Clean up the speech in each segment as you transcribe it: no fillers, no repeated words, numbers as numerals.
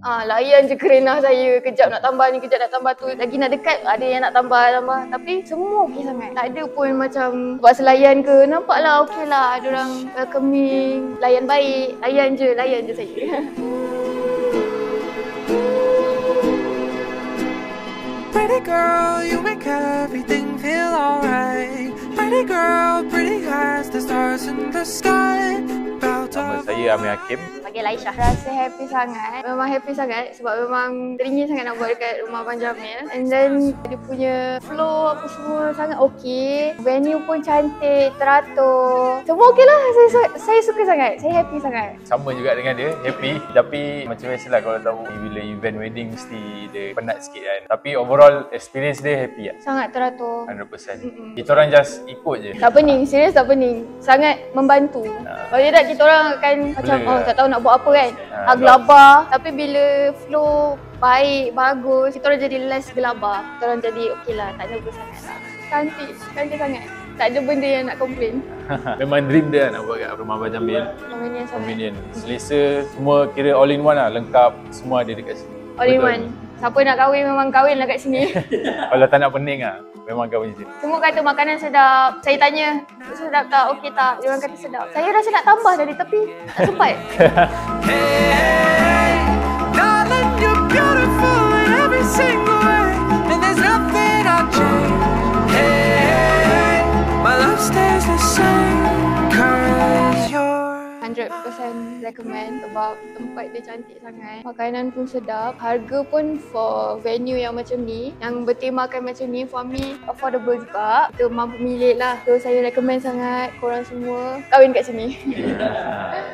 Layan je kerenah saya. Kejap nak tambah ni, kejap nak tambah tu. Lagi nak dekat, ada yang nak tambah. Tapi semua okey sangat. Tak ada pun macam buat selayan ke. Nampaklah okey lah. Diorang welcoming, layan baik. Layan je saya. Pretty girl, you make everything feel alright. Pretty girl, pretty as the stars in the sky. Nama saya Amir Hakim. Panggil Aisyah. Rasa happy sangat. Memang happy sangat sebab memang teringin sangat nak buat dekat rumah Abang Jamil. And then dia punya flow apa semua sangat okey. Venue pun cantik, teratur. Semua okey lah. Saya suka sangat. Saya happy sangat. Sama juga dengan dia, happy. Tapi macam biasalah kalau tahu bila event wedding mesti dia penat sikit kan. Tapi overall experience dia happy lah. Sangat teratur. 100%. Kita orang just ikut je. Tak pening, serius tak pening. Sangat membantu. Kalau tidak kita orang akan macam tak tahu nak buat apa kan. Gelabah. Tapi bila flow baik, bagus, kita orang jadi less gelabah. Kita orang jadi okey lah, tak nervous sangat lah. Cantik sangat. Tak ada benda yang nak komplain. Memang dream dia nak buat kat rumah Abang Jamil. Convenient. Selesa, semua kira all in one lah, lengkap. Semua ada dekat sini. All in one. Siapa nak kahwin memang kahwin lah kat sini. Kalau tak nak pening lah, memang kahwin sini. Semua kata makanan sedap. Saya tanya, sedap tak? Okey tak? Dia orang kata sedap. Saya rasa nak tambah tadi tapi tak sempat. Hey, darling, you're beautiful in every single way, and there's nothing I'd change. Hey, my love stays the same, 'cause you're 100% recommend sebab tempat dia cantik sangat. Makanan pun sedap. Harga pun for venue yang macam ni, yang bertemakan macam ni, for me affordable juga. Kita mampu milik lah. So saya recommend sangat korang semua kahwin kat sini.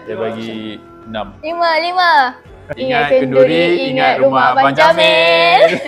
Dia bagi 6. 5. Ingat kenduri, ingat rumah Abang Jamil.